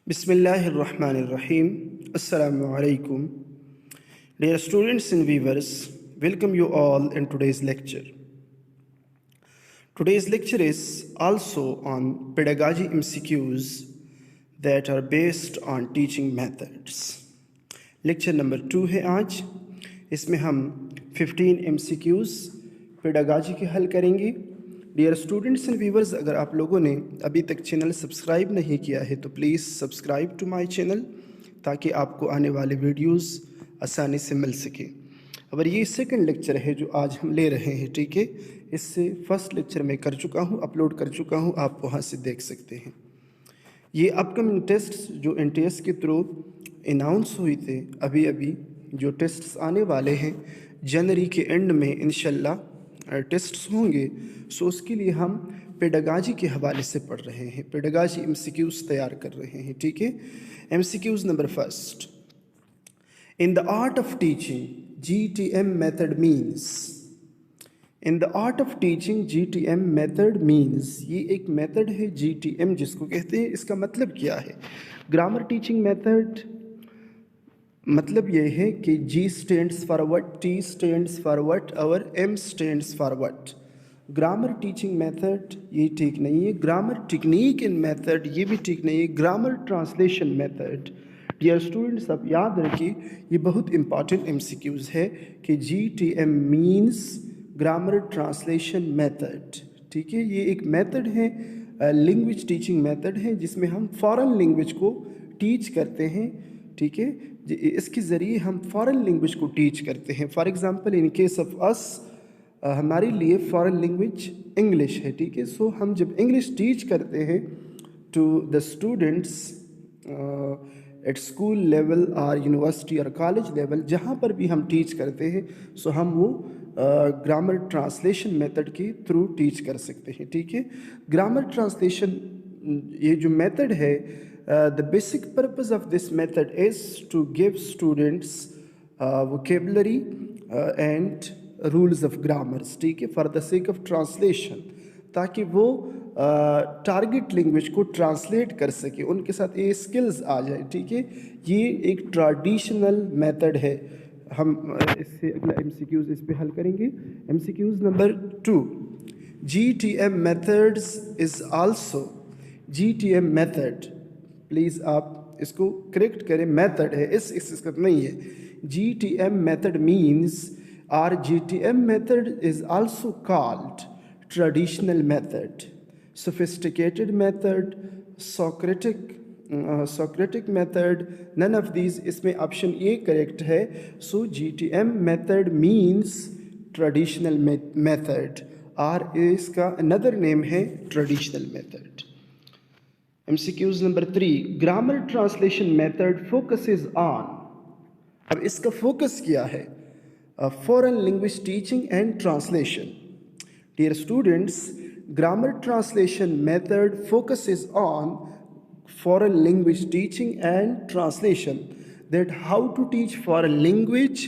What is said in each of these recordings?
Bismillahirrahmanirrahim. Assalamu alaikum. Dear students and viewers, welcome you all in today's lecture. Today's lecture is also on pedagogy MCQs that are based on teaching methods. Lecture number 2 है आज. इसमें हम 15 MCQs पेडागाजी के हल करेंगे. Dear students and viewers, अगर आप लोगों ने अभी तक चैनल सब्सक्राइब नहीं किया है तो please subscribe to my channel ताकि आपको आने वाले वीडियोस आसानी से मिल सके. और ये सेकंड लेक्चर है जो आज हम ले रहे हैं, ठीक है. इससे फर्स्ट लेक्चर मैं कर चुका हूँ, अपलोड कर चुका हूँ, आप वहाँ से देख सकते हैं. ये अपकमिंग टेस्ट्स जो NTS के थ्रू अनाउंस हुए थे, अभी जो टेस्ट्स आने वाले हैं जनवरी के एंड में इंशाल्लाह टेस्ट्स होंगे. सो उसके लिए हम पेडागाजी के हवाले से पढ़ रहे हैं, पेडागाजी MCQs तैयार कर रहे हैं, ठीक है. MCQs number first. In the art of teaching GTM method means. In the art of teaching GTM method means, ये एक मेथड है GTM जिसको कहते हैं. इसका मतलब क्या है? ग्रामर टीचिंग मेथड मतलब ये है कि G stands for what, T stands for what और M stands for what. Grammar teaching method ये ठीक नहीं है. ग्रामर टेक्निक इन मेथड ये भी ठीक नहीं है. Grammar translation method. Dear students, आप याद रखिए ये बहुत इंपॉर्टेंट MCQs है कि GTM means grammar translation method, ठीक है. ये एक मेथड है, लैंग्वेज टीचिंग मेथड है जिसमें हम फॉरेन लैंग्वेज को टीच करते हैं, ठीक है. इसके ज़रिए हम फॉरेन लैंग्वेज को टीच करते हैं. For example in case of us, हमारे लिए फॉरेन लैंग्वेज इंग्लिश है, ठीक है. सो हम जब इंग्लिश टीच करते हैं to the students at school level और यूनिवर्सिटी और कॉलेज लेवल, जहाँ पर भी हम टीच करते हैं, सो हम वो ग्रामर ट्रांसलेशन मेथड के थ्रू टीच कर सकते हैं, ठीक है. ग्रामर ट्रांसलेशन ये जो मेथड है, the basic purpose of this method is to give students vocabulary and rules of grammars, ठीक है, for the sake of translation, ताकि वो टारगेट लैंग्वेज को ट्रांसलेट कर सके, उनके साथ ये स्किल्स आ जाए, ठीक है. ये एक ट्रेडिशनल मेथड है. हम इससे अगला MCQs इस पे हल करेंगे. MCQs number 2. GTM methods is also GTM method. Please आप इसको करेक्ट करें, मेथड है, इसका नहीं है. GTM मेथड मीन्स और GTM method is also called traditional method, sophisticated method, Socratic method. None of these, इसमें ऑप्शन ए करेक्ट है. So GTM method means traditional method और इसका अनदर नेम है traditional method. MCQs number 3. Grammar translation method focuses on. अब इसका focus क्या है? Foreign language teaching and translation. Dear students, grammar translation method focuses on foreign language teaching and translation. That how to teach foreign language,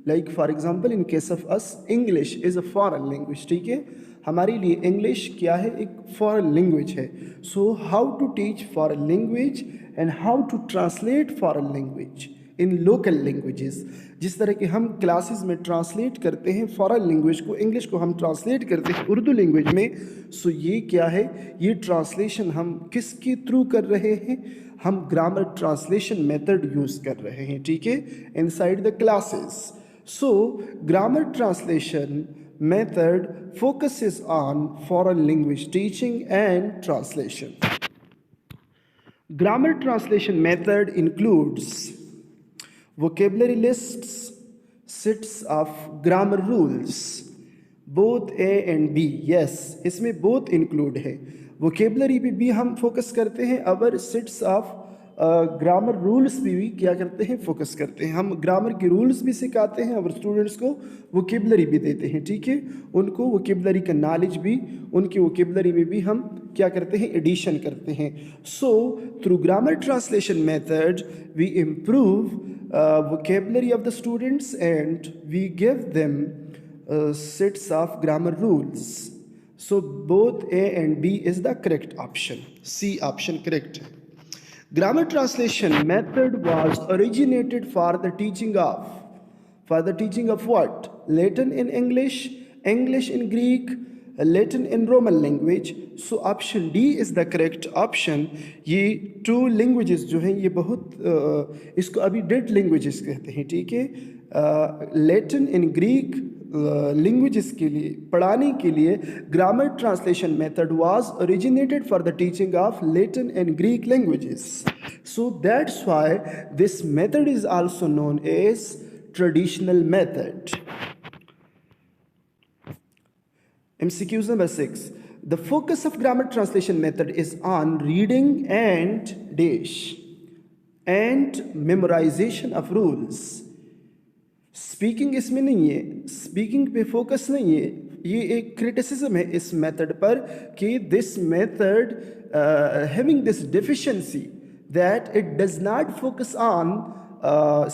like for example in case of us, English is a foreign language, ठीक है. हमारे लिए English क्या है? एक foreign language है. So how to teach foreign language and how to translate foreign language in local languages. जिस तरह के हम क्लासेस में ट्रांसलेट करते हैं फॉरेन लैंग्वेज को, इंग्लिश को हम ट्रांसलेट करते हैं उर्दू लैंग्वेज में. सो ये क्या है? ये ट्रांसलेशन हम किसके थ्रू कर रहे हैं? हम ग्रामर ट्रांसलेशन मेथड यूज़ कर रहे हैं, ठीक है, inside the classes. So grammar translation method focuses on foreign language teaching and translation. Grammar translation method includes vocabulary lists, sets of grammar rules, both A and B. Yes, इसमें both include है. vocabulary पे भी हम focus करते हैं, और sets of grammar rules भी क्या करते हैं? फोकस करते हैं. हम ग्रामर के रूल्स भी सिखाते हैं और स्टूडेंट्स को वोकेबलरी भी देते हैं, ठीक है. उनको वोकेबलरी का नॉलेज भी, उनकी वोकेबलरी में भी हम क्या करते हैं? एडिशन करते हैं. So through grammar translation method we improve vocabulary of the students and we give them sets of grammar rules. So both A and B is the correct option. C option correct है. Grammar translation method was originated for the teaching of what? Latin in English, English in Greek, Latin in Roman language. So option D is the correct option. ये two languages जो हैं ये बहुत इसको अभी dead languages कहते हैं, ठीक है. Latin in Greek languages के लिए पढ़ाने के लिए grammar translation method was originated for the teaching of Latin and Greek languages. So that's why this method is also known as traditional method. MCQs number 6. The focus of grammar translation method is on reading and dash and memorization of rules. Speaking इसमें नहीं है, speaking पे focus नहीं है. ये एक criticism है इस मेथड पर कि this method having this deficiency that it does not focus on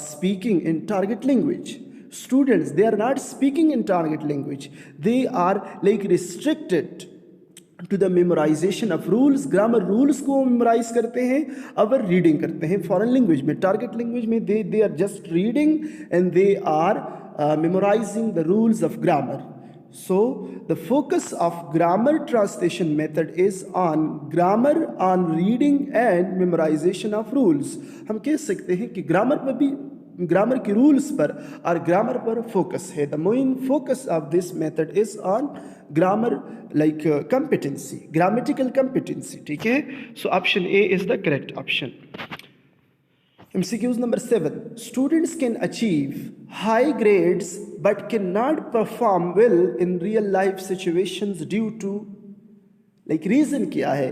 speaking in target language. Students, they are not speaking in target language. They are like restricted to the memorization of rules. Grammar rules को memorize करते हैं, अवर reading करते हैं foreign language में. Target language में they are just reading and they are memorizing the rules of grammar. So the focus of grammar translation method is on grammar, on reading and memorization of rules. हम कह सकते हैं कि grammar पर भी grammar के rules पर और ग्रामर पर फोकस है. The main focus of this method is on grammar like competency, grammatical competency, ठीक है. So option A is the correct option. MCQs number 7. Students can achieve high grades but cannot perform well in real life situations due to like reason क्या है.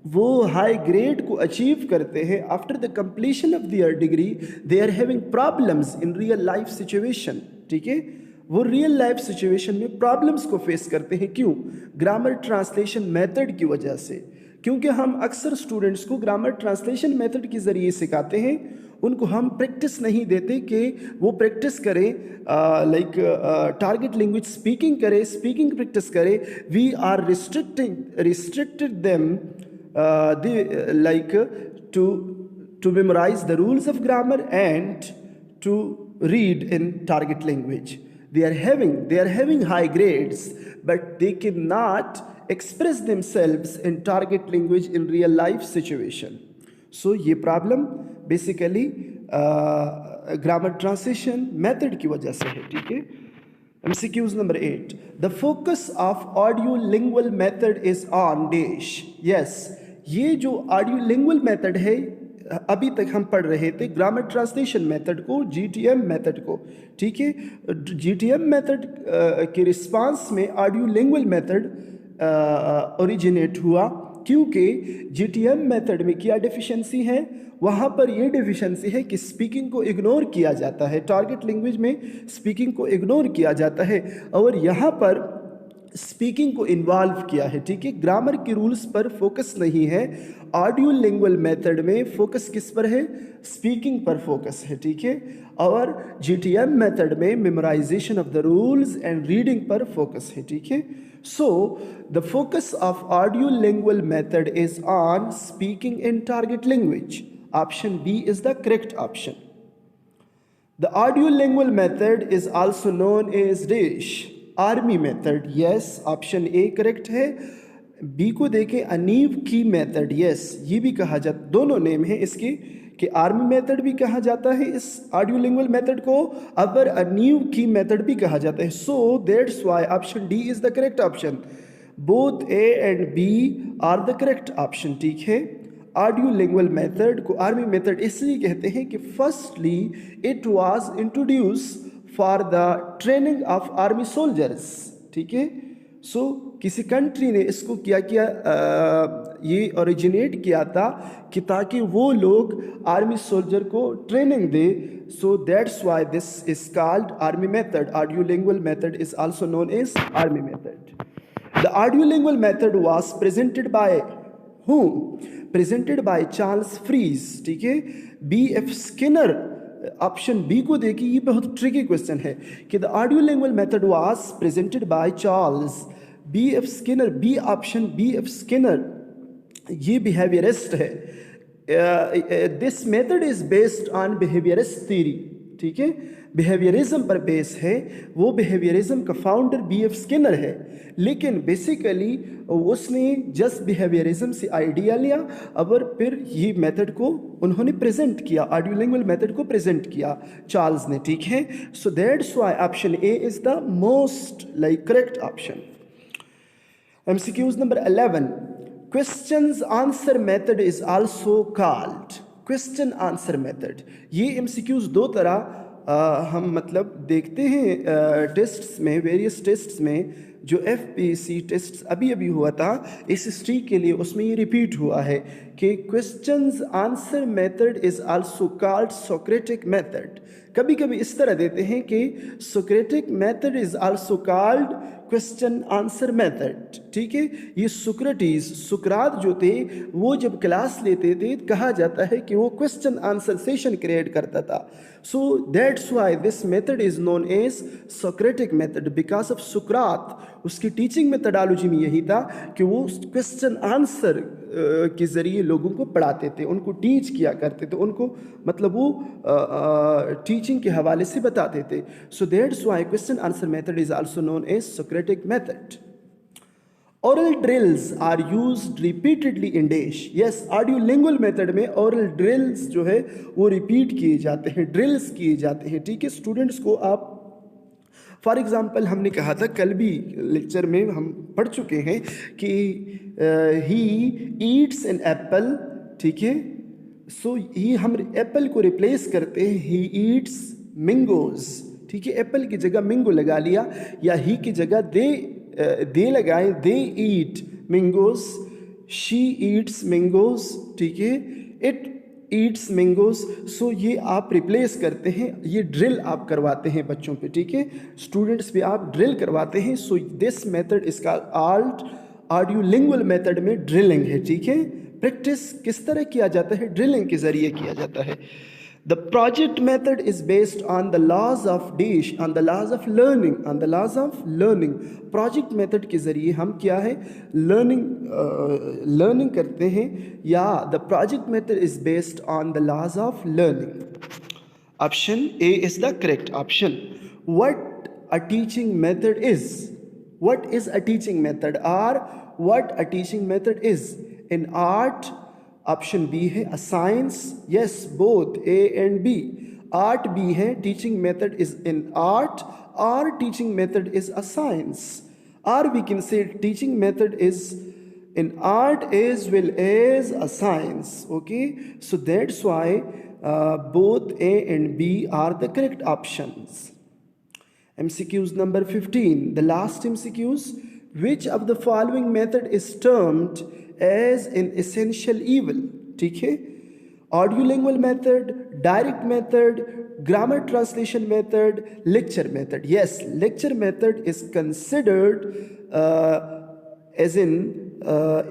वो high grade को achieve करते हैं after the completion of their degree they are having problems in real life situation, ठीक है. वो real life situation में प्रॉब्लम्स को फेस करते हैं. क्यों? ग्रामर ट्रांसलेशन मेथड की वजह से. क्योंकि हम अक्सर स्टूडेंट्स को ग्रामर ट्रांसलेशन मेथड के ज़रिए सिखाते हैं, उनको हम प्रैक्टिस नहीं देते कि वो प्रैक्टिस करें लाइक टारगेट लैंग्वेज स्पीकिंग करें, स्पीकिंग प्रैक्टिस करें. We are restricted them like to memorize the rules of grammar and to read in target language. They are having high grades but they cannot express themselves in target language in real life situation. So ये problem basically grammar translation method की वजह से है, ठीक है. MCQs number 8. The focus of audiolingual method is on dash. Yes, ये जो audiolingual method है अभी तक हम पढ़ रहे थे ग्रामर ट्रांसलेशन मेथड को, GTM मेथड को, ठीक है. GTM मेथड के रिस्पांस में audiolingual मेथड ओरिजिनेट हुआ क्योंकि GTM मेथड में क्या डिफिशिएंसी है. वहाँ पर ये डिफिशिएंसी है कि स्पीकिंग को इग्नोर किया जाता है, टारगेट लैंग्वेज में स्पीकिंग को इग्नोर किया जाता है और यहाँ पर स्पीकिंग को इन्वॉल्व किया है, ठीक है. ग्रामर के रूल्स पर फोकस नहीं है. ऑडियो लिंगुअल मेथड में फोकस किस पर है? स्पीकिंग पर फोकस है, ठीक है. और GTM मेथड में memorisation of the rules and reading पर फोकस है, ठीक है. So, the focus of audiolingual method is on speaking in target language. Option B is the correct option. The audiolingual method is also known as DASH, army method. Yes, option A correct है. B को देखें अनीव की method. yes, ये भी कहा जाता, दोनों name है इसके कि आर्मी मेथड भी कहा जाता है इस ऑडियोलिंगुअल मेथड को, अगर अनीव की मेथड भी कहा जाता है. So that's why option D is the correct option. Both A and B are the correct option, ठीक है. ऑडियोलिंगुअल मेथड को आर्मी मेथड इसलिए कहते हैं कि firstly it was introduce for the training of army soldiers, ठीक है. सो किसी कंट्री ने इसको किया ये ओरिजिनेट किया था कि ताकि वो लोग आर्मी सोल्जर को ट्रेनिंग दे. So that's why this is called army method. Audiolingual method is also known as army method. The audiolingual method was presented by whom? Presented by Charles Fries, ठीक है. B.F. स्किनर. ऑप्शन बी को देखिए, ये बहुत tricky question है कि the audiolingual method was presented by Charles B.F. Skinner. B option B.F. Skinner ये behaviourist है. This method is based on behaviourist theory, ठीक है, बिहेवियरिज्म पर बेस है। वो बिहेवियरिज्म का फाउंडर B.F. स्किनर है, लेकिन बेसिकली उसने जस्ट बिहेवियरिज्म से आइडिया लिया और फिर ये मेथड को उन्होंने प्रेजेंट किया, ऑडियोलिंगुअल मेथड को प्रेजेंट किया चार्ल्स ने, ठीक है। So that's why option A is the most correct option. MCQs number 11. Questions answer method is also called question answer method. ये MCQs दो तरह हम मतलब देखते हैं टेस्ट्स में, वेरियस टेस्ट्स में। जो FPC टेस्ट अभी अभी हुआ था SST के लिए, उसमें ये रिपीट हुआ है कि questions answer method is also called Socratic method. कभी कभी इस तरह देते हैं कि Socratic method is also called question answer method, ठीक है। ये सुकरात जो थे वो जब क्लास लेते थे कहा जाता है कि वो क्वेश्चन आंसर सेशन क्रिएट करता था। So that's why this method is known as Socratic method, because of सुकरात। उसकी टीचिंग मेथडोलॉजी में यही था कि वो क्वेश्चन आंसर के ज़रिए लोगों को पढ़ाते थे, उनको टीच किया करते थे, उनको मतलब वो टीचिंग के हवाले से बताते थे। So that's why question answer method is also known as Socratic method. Oral drills are used repeatedly in dash. Yes, audiolingual method में oral drills जो है वो रिपीट किए जाते हैं, ड्रिल्स किए जाते हैं, ठीक है। स्टूडेंट्स को आप फॉर एग्जाम्पल हमने कहा था, कल भी लेक्चर में हम पढ़ चुके हैं कि ही ईट्स एन एप्पल, ठीक है। सो ही हम एप्पल को रिप्लेस करते हैं ही ईट्स मैंगोज, ठीक है। एप्पल की जगह मैंगो लगा लिया, या ही की जगह दे लगाए, दे ईट मैंगोज, शी ईट्स मैंगोज, ठीक है, इट ईट्स मैंगोज। सो ये आप रिप्लेस करते हैं, ये ड्रिल आप करवाते हैं बच्चों पे, ठीक है, स्टूडेंट्स पे आप ड्रिल करवाते हैं। सो दिस मेथड इसका आल्ट ऑडियोलिंगुअल मेथड में ड्रिलिंग है, ठीक है। प्रैक्टिस किस तरह किया जाता है? ड्रिलिंग के जरिए किया जाता है। The project method is based on the laws of DISH, on the laws of learning, on the laws of learning. Project method के ज़रिए हम क्या है learning करते हैं, या the project method is based on the laws of learning. Option A is the correct option. What a teaching method is? What is a teaching method, or what a teaching method is in art? Option B है a science, yes both A and B. Art B है, teaching method is in art, और teaching method is a science, और we can say teaching method is in art as well as a science, okay. So that's why both A and B are the correct options. MCQs number 15, the last MCQs. Which of the following method is termed as an essential evil? ठीक है, audiolingual method, direct method, grammar translation method, lecture method. Yes, lecture method is considered as an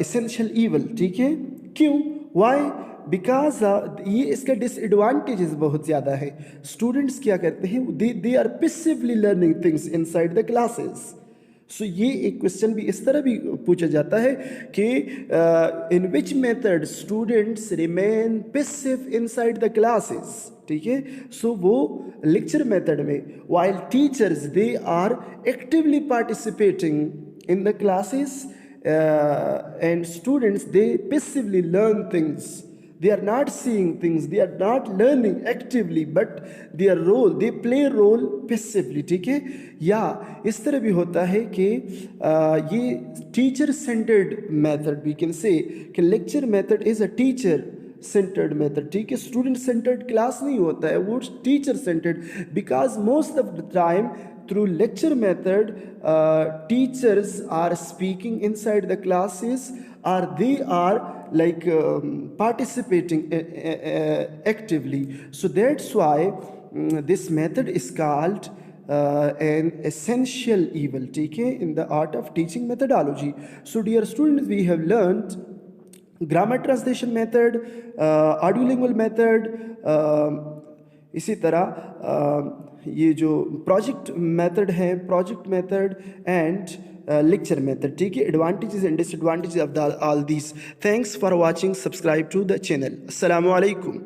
essential evil, ठीक है। क्यों? Y? Because ये इसका disadvantages बहुत ज़्यादा है। स्टूडेंट्स क्या करते हैं, they are passively learning things inside the classes. So ये एक क्वेश्चन भी इस तरह भी पूछा जाता है कि in which method students remain passive inside the classes, ठीक है। सो वो लेक्चर मेथड में, while teachers they are actively participating in the classes, and students they passively learn things. They are not seeing things, they are not learning actively, but their role, they play role passively, ठीक है। या इस तरह भी होता है कि ये teacher centred method, we can say कि lecture method is a teacher centred method, ठीक है। स्टूडेंट सेंटर्ड क्लास नहीं होता है, वो teacher centred, because most of the time through lecture method teachers are speaking inside the classes, or they are participating actively. So that's why this method is called an essential evil, okay, in the art of teaching methodology. So dear students, we have learned grammar translation method, audiolingual method, इसी तरह ये जो project method है, project method and lecture method, ठीक है। Advantages and disadvantages of all these. Thanks for watching, subscribe to the channel. अस्सलामु अलैकुम।